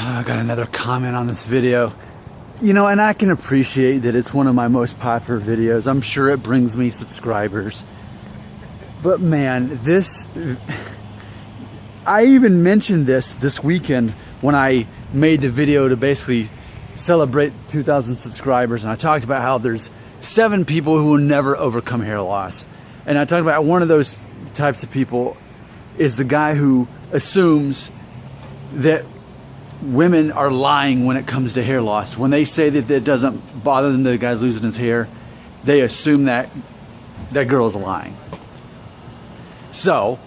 I got another comment on this video. You know, and I can appreciate that it's one of my most popular videos. I'm sure it brings me subscribers. But man, I even mentioned this weekend when I made the video to basically celebrate 2,000 subscribers. And I talked about how there's 7 people who will never overcome hair loss. And I talked about one of those types of people is the guy who assumes that women are lying when it comes to hair loss. When they say that it doesn't bother them that the guy's losing his hair, they assume that that girl is lying. So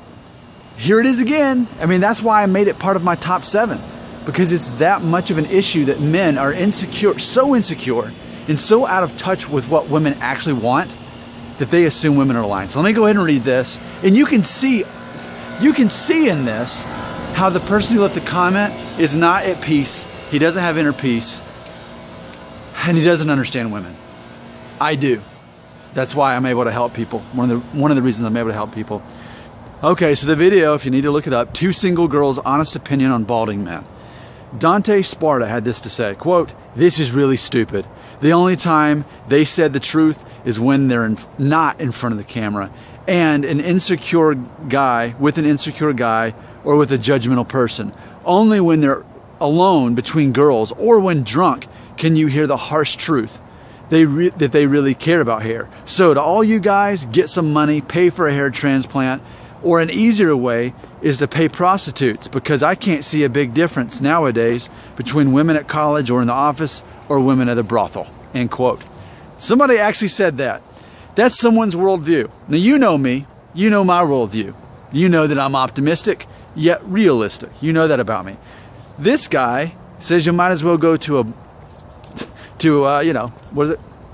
here it is again. I mean, that's why I made it part of my top 7, because it's that much of an issue that men are insecure, so insecure and so out of touch with what women actually want that they assume women are lying. So let me go ahead and read this, and you can see in this how the person who left the comment is not at peace. He doesn't have inner peace, and he doesn't understand women. I do. That's why I'm able to help people. One of the reasons I'm able to help people. Okay, so the video, if you need to look it up, 2 single girls' honest opinion on balding men. Dante Sparta had this to say, quote, "This is really stupid. The only time they said the truth is when they're not in front of the camera, and an insecure guy or with a judgmental person. Only when they're alone between girls or when drunk can you hear the harsh truth that they really care about hair. So to all you guys, get some money, pay for a hair transplant, or an easier way is to pay prostitutes, because I can't see a big difference nowadays between women at college or in the office or women at a brothel," end quote. Somebody actually said that. That's someone's worldview. Now you know me, you know my worldview. You know that I'm optimistic, yet realistic. You know that about me. This guy says you might as well go to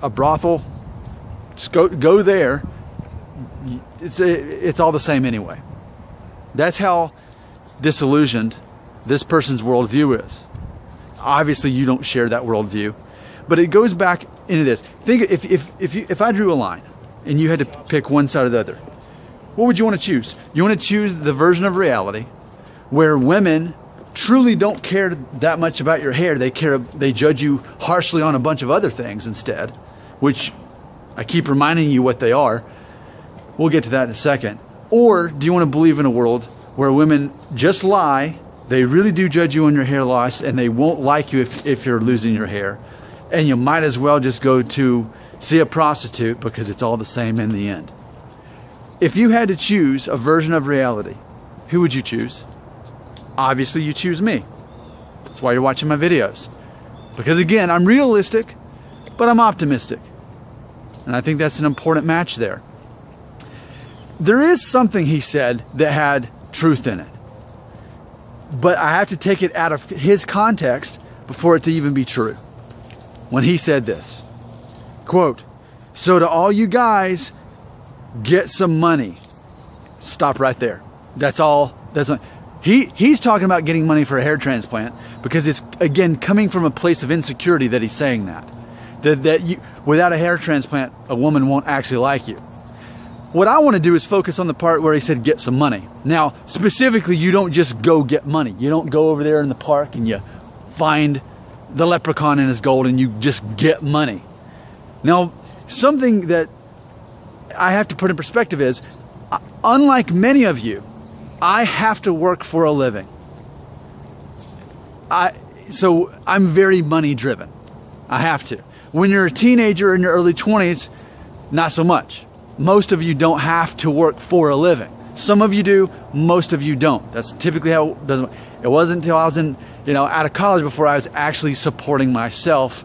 a brothel. Just go there. It's all the same anyway. That's how disillusioned this person's worldview is. Obviously, you don't share that worldview, but it goes back into this. Think if I drew a line and you had to pick one side or the other, what would you want to choose? You want to choose the version of reality where women truly don't care that much about your hair. They judge you harshly on a bunch of other things instead, which I keep reminding you what they are. We'll get to that in a second. Or do you want to believe in a world where women just lie, they really do judge you on your hair loss, and they won't like you if you're losing your hair, and you might as well just go to see a prostitute because it's all the same in the end? If you had to choose a version of reality, who would you choose? Obviously, you choose me. That's why you're watching my videos. Because again, I'm realistic, but I'm optimistic. And I think that's an important match there. There is something he said that had truth in it. But I have to take it out of his context before it to even be true. When he said this, quote, "So to all you guys, get some money." Stop right there. That's all. He's talking about getting money for a hair transplant, because it's, again, coming from a place of insecurity that he's saying that without a hair transplant, a woman won't actually like you. What I want to do is focus on the part where he said get some money. Now, specifically, you don't just go get money. You don't go over there in the park and you find the leprechaun in his gold and you just get money. Now, something that I have to put in perspective is, unlike many of you, I have to work for a living. So I'm very money driven. I have to. When you're a teenager in your early 20s, not so much. Most of you don't have to work for a living. Some of you do, most of you don't. That's typically how it doesn't. It wasn't until I was out of college before I was actually supporting myself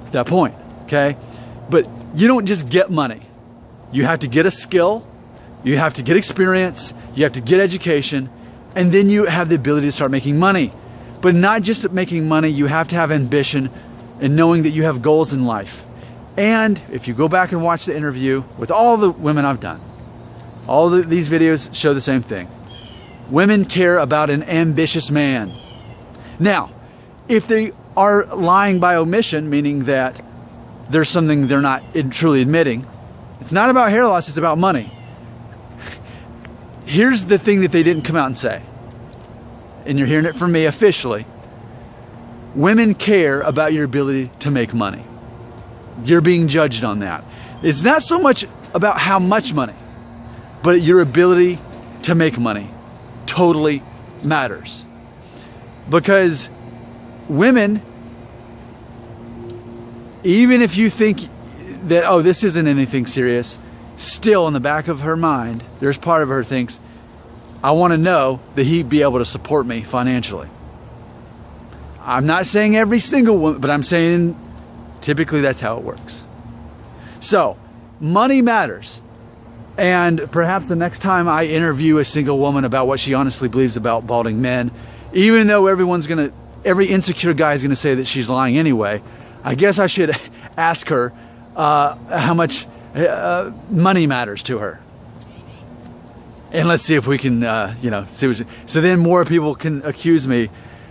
at that point, okay? But you don't just get money. You have to get a skill, you have to get experience, you have to get education, and then you have the ability to start making money. But not just making money, you have to have ambition and knowing that you have goals in life. And if you go back and watch the interview with all the women I've done, these videos show the same thing. Women care about an ambitious man. Now, if they are lying by omission, meaning that there's something they're not truly admitting, it's not about hair loss, it's about money. Here's the thing that they didn't come out and say, and you're hearing it from me officially. women care about your ability to make money. You're being judged on that. It's not so much about how much money, but your ability to make money totally matters. Because women, even if you think that, oh, this isn't anything serious, still in the back of her mind, there's part of her thinks, I want to know that he'd be able to support me financially. I'm not saying every single woman, but I'm saying typically that's how it works. So, money matters. And perhaps the next time I interview a single woman about what she honestly believes about balding men, even though every insecure guy is going to say that she's lying anyway, I guess I should ask her how much money matters to her. And let's see if we can, so then more people can accuse me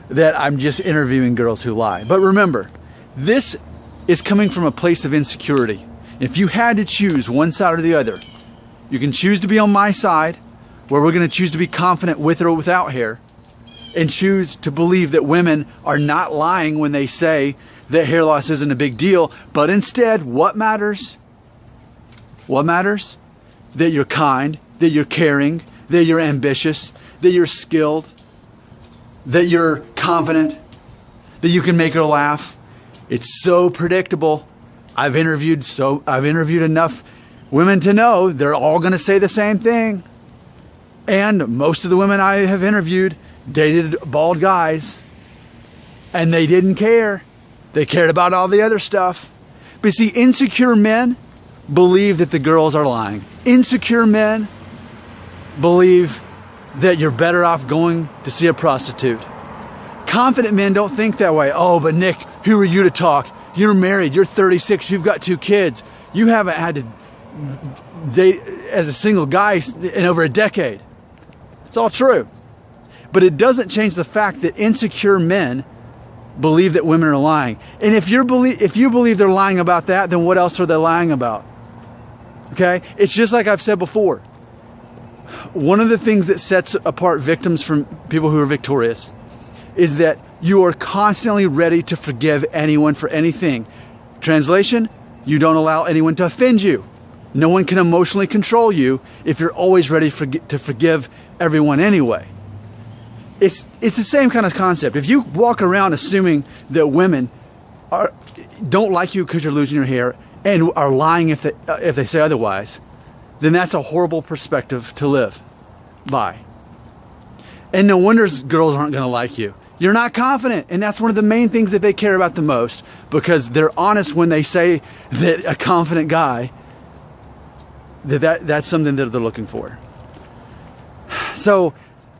that I'm just interviewing girls who lie. But remember, this is coming from a place of insecurity. If you had to choose one side or the other, you can choose to be on my side, where we're going to choose to be confident with or without hair, and choose to believe that women are not lying when they say that hair loss isn't a big deal, but instead, what matters? What matters? That you're kind, that you're caring, that you're ambitious, that you're skilled, that you're confident, that you can make her laugh. It's so predictable. I've interviewed enough women to know they're all going to say the same thing. And most of the women I have interviewed dated bald guys, and they didn't care. They cared about all the other stuff. But see, insecure men believe that the girls are lying. Insecure men believe that you're better off going to see a prostitute. Confident men don't think that way. Oh, but Nick, who are you to talk? You're married, you're 36, you've got 2 kids. You haven't had to date as a single guy in over a decade. It's all true. But it doesn't change the fact that insecure men believe that women are lying. And if you believe they're lying about that, then what else are they lying about? Okay? It's just like I've said before. One of the things that sets apart victims from people who are victorious is that you are constantly ready to forgive anyone for anything. Translation, you don't allow anyone to offend you. No one can emotionally control you if you're always ready to forgive everyone anyway. It's the same kind of concept. If you walk around assuming that women don't like you because you're losing your hair and are lying if they say otherwise, then that's a horrible perspective to live by. And no wonder girls aren't going to like you. You're not confident, and that's one of the main things that they care about the most, because they're honest when they say that a confident guy, that's something that they're looking for. So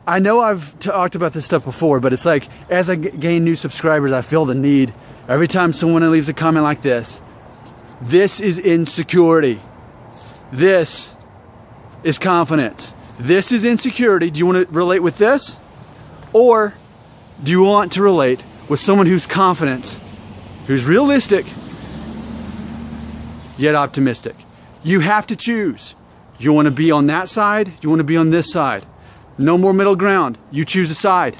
I know I've talked about this stuff before, but it's like as I gain new subscribers, I feel the need. Every time someone leaves a comment like this is insecurity. This is confidence. This is insecurity. Do you want to relate with this? Or do you want to relate with someone who's confident, who's realistic, yet optimistic? You have to choose. You want to be on that side? You want to be on this side? No more middle ground. You choose a side.